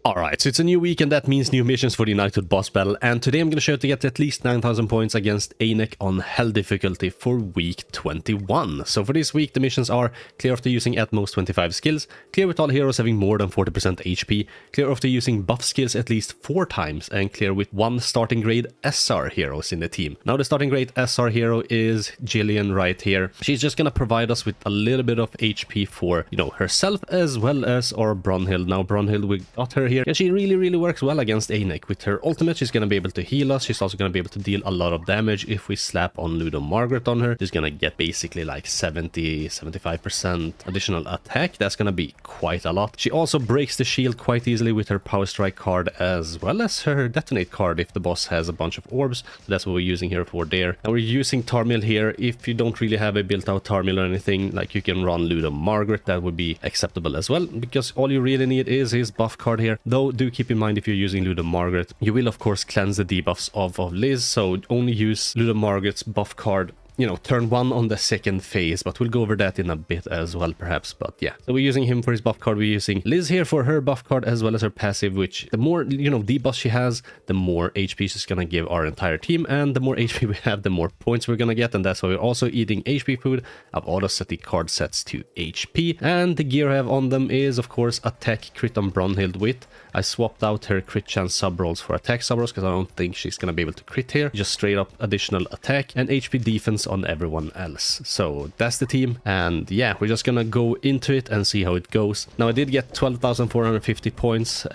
Alright, so it's a new week and that means new missions for the Knighthood boss battle, and today I'm going to show you to get at least 9,000 points against Einek on Hell difficulty for week 21. So for this week the missions are clear after using at most 25 skills, clear with all heroes having more than 40% HP, clear after using buff skills at least 4 times, and clear with 1 starting grade SR heroes in the team. Now the starting grade SR hero is Jillian right here. She's just going to provide us with a little bit of HP for, herself as well as our Brunhild. Now Brunhild, we got her here. Yeah, she really works well against Einek. With her ultimate, she's going to be able to heal us. She's also going to be able to deal a lot of damage. If we slap on Ludo Margaret on her, she's going to get basically like 70-75% additional attack. That's going to be quite a lot. She also breaks the shield quite easily with her Power Strike card as well as her Detonate card if the boss has a bunch of orbs. So that's what we're using here for there. And we're using Tarmiel here. If you don't really have a built-out Tarmiel or anything, like you can run Ludo Margaret, that would be acceptable as well, because all you really need is his buff card here. Though do keep in mind, if you're using Ludo Margaret, you will of course cleanse the debuffs of Liz, so only use Ludo Margaret's buff card, turn 1 on the second phase, but we'll go over that in a bit as well perhaps. But yeah, so we're using him for his buff card, we're using Liz here for her buff card as well as her passive, which the more debuffs she has, the more HP she's gonna give our entire team, and the more HP we have, the more points we're gonna get. And that's why we're also eating HP food. I've auto set the card sets to HP, and the gear I have on them is of course attack crit on Brunhild with. I swapped out her crit chance sub rolls for attack sub rolls because I don't think she's gonna be able to crit here. Just straight up additional attack and HP defense on everyone else. So that's the team, and yeah, we're just gonna go into it and see how it goes. Now I did get 12,450 points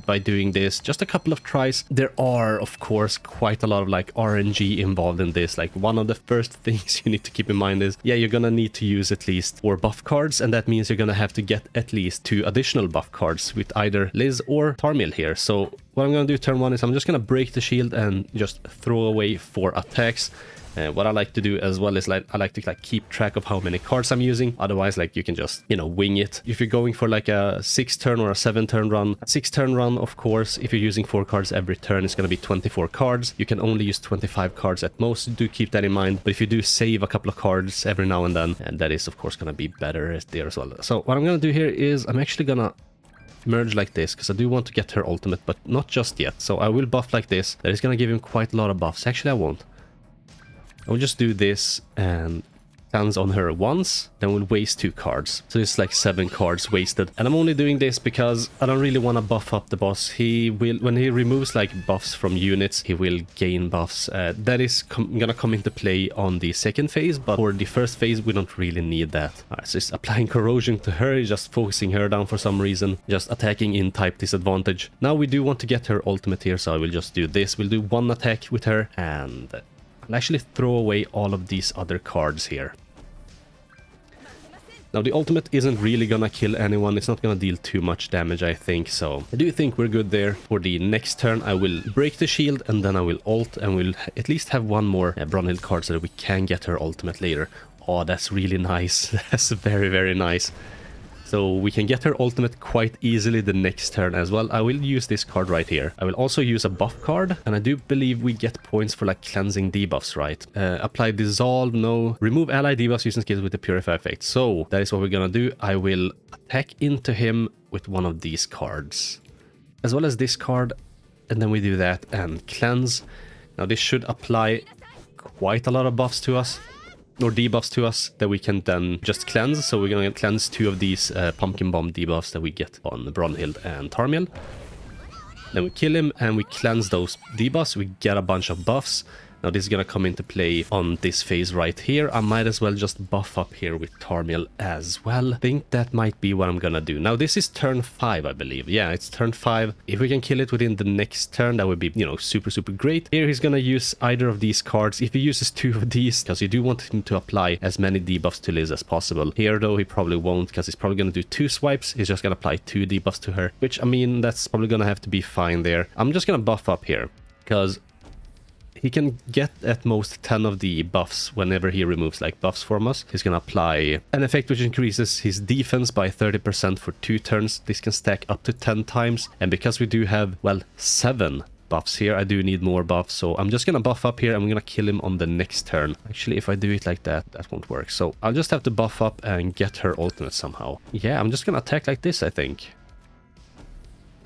by doing this, just a couple of tries. There are of course quite a lot of like RNG involved in this. Like one of the first things you need to keep in mind is, yeah, you're gonna need to use at least 4 buff cards, and that means you're gonna have to get at least 2 additional buff cards with either Liz or Tarmiel here. So what I'm gonna do turn 1 is I'm just gonna break the shield and just throw away 4 attacks. What I like to do as well is I like to keep track of how many cards I'm using. Otherwise, you can just, wing it. If you're going for like a 6-turn or a 7-turn run, a 6-turn run, of course, if you're using 4 cards every turn, it's going to be 24 cards. You can only use 25 cards at most. Do keep that in mind. But if you do save a couple of cards every now and then, and that is of course going to be better there as well. So what I'm going to do here is I'm actually going to merge like this, because I do want to get her ultimate, but not just yet. So I will buff like this. That is going to give him quite a lot of buffs. Actually, I won't. I'll just do this and cleanse on her once, then we'll waste 2 cards. So it's like 7 cards wasted. And I'm only doing this because I don't really want to buff up the boss. He will, when he removes like buffs from units, he will gain buffs. That is gonna come into play on the second phase, but for the first phase we don't really need that. Alright, so it's applying corrosion to her, just focusing her down for some reason, just attacking in type disadvantage. Now we do want to get her ultimate here, so I will just do this. We'll do 1 attack with her, and I'll actually throw away all of these other cards here. Now the ultimate isn't really gonna kill anyone, it's not gonna deal too much damage, I think, so I do think we're good there. For the next turn I will break the shield and then I will ult, and we'll at least have 1 more Brunhild card so that we can get her ultimate later. Oh, that's really nice. That's very nice. So we can get her ultimate quite easily the next turn as well. I will use this card right here. I will also use a buff card, and I do believe we get points for like cleansing debuffs, right? Apply dissolve, no. Remove ally debuffs using skills with the purify effect. So that is what we're gonna do. I will attack into him with one of these cards, as well as this card, and then we do that and cleanse. Now this should apply quite a lot of buffs to us, or debuffs to us, that we can then just cleanse. So we're gonna cleanse 2 of these pumpkin bomb debuffs that we get on Brunhild and Tarmiel. Then we kill him and we cleanse those debuffs. We get a bunch of buffs. Now this is gonna come into play on this phase right here. I might as well just buff up here with Tarmiel as well. I think that might be what I'm gonna do. Now this is turn 5, I believe. Yeah, it's turn 5. If we can kill it within the next turn, that would be, super great. Here he's gonna use either of these cards. If he uses 2 of these, because you do want him to apply as many debuffs to Liz as possible. Here though, he probably won't, because he's probably gonna do 2 swipes. He's just gonna apply 2 debuffs to her, which, I mean, that's probably gonna have to be fine there. I'm just gonna buff up here, because he can get at most 10 of the buffs whenever he removes like buffs from us. He's gonna apply an effect which increases his defense by 30% for 2 turns. This can stack up to 10 times. And because we do have, well, 7 buffs here, I do need more buffs. So I'm just gonna buff up here. I'm gonna kill him on the next turn. Actually, if I do it like that, that won't work. So I'll just have to buff up and get her ultimate somehow. Yeah, I'm just gonna attack like this, I think.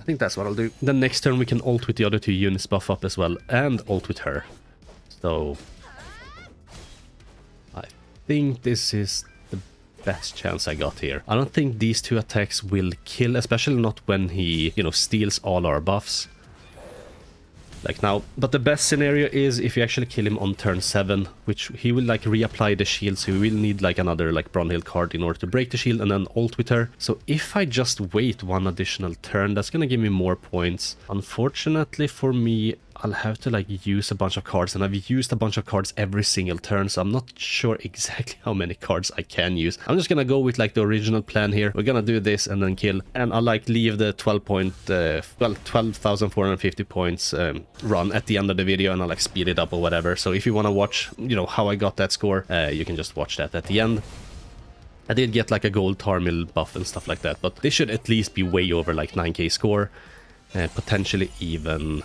I think that's what I'll do. Then next turn we can ult with the other 2 units buff up as well, and ult with her. So I think this is the best chance I got here. I don't think these 2 attacks will kill, especially not when he, you know, steals all our buffs. Like now. But the best scenario is if you actually kill him on turn 7, which he will like reapply the shield, so we will need like another like Brunhild card in order to break the shield and then ult with her. So if I just wait 1 additional turn, that's gonna give me more points. Unfortunately for me, I'll have to like use a bunch of cards, and I've used a bunch of cards every single turn, so I'm not sure exactly how many cards I can use. I'm just gonna go with like the original plan here. We're gonna do this and then kill, and I'll like leave the 12,450 points run at the end of the video, and I'll like speed it up or whatever. So if you want to watch, you know, how I got that score, you can just watch that at the end. I did get like a gold Tarmil buff and stuff like that, but this should at least be way over like 9k score, potentially even,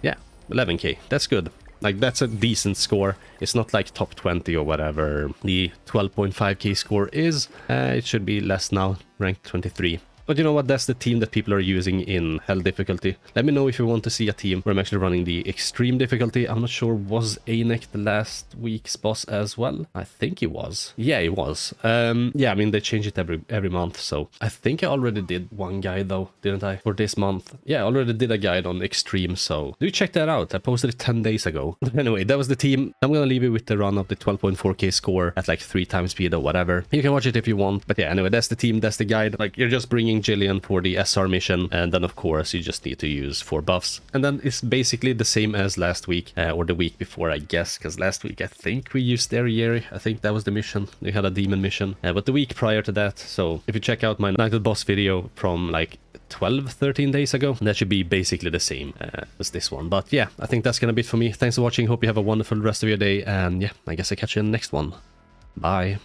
yeah, 11k. That's good. Like, that's a decent score. It's not like top 20 or whatever the 12.5k score is. It should be less now, ranked 23. But you know what, that's the team that people are using in Hell difficulty. Let me know if you want to see a team where I'm actually running the extreme difficulty. I'm not sure, was Einek the last week's boss as well? I think he was. Yeah, he was. Yeah, I mean, they change it every month, so I think I already did one guide though, didn't I? For this month. Yeah, I already did a guide on extreme, so do check that out. I posted it 10 days ago. Anyway, that was the team. I'm gonna leave you with the run of the 12.4k score at like 3 times speed or whatever. You can watch it if you want, but yeah, anyway, that's the team, that's the guide. Like, you're just bringing Jillian for the SR mission, and then of course you just need to use 4 buffs, and then it's basically the same as last week, or the week before, I guess, because last week I think we used Derriere. I think that was the mission. We had a demon mission, but the week prior to that, so if you check out my Knighthood boss video from like 12-13 days ago, that should be basically the same as this one. But yeah, I think that's gonna be it for me. Thanks for watching. Hope you have a wonderful rest of your day, and yeah, I guess I'll catch you in the next one. Bye.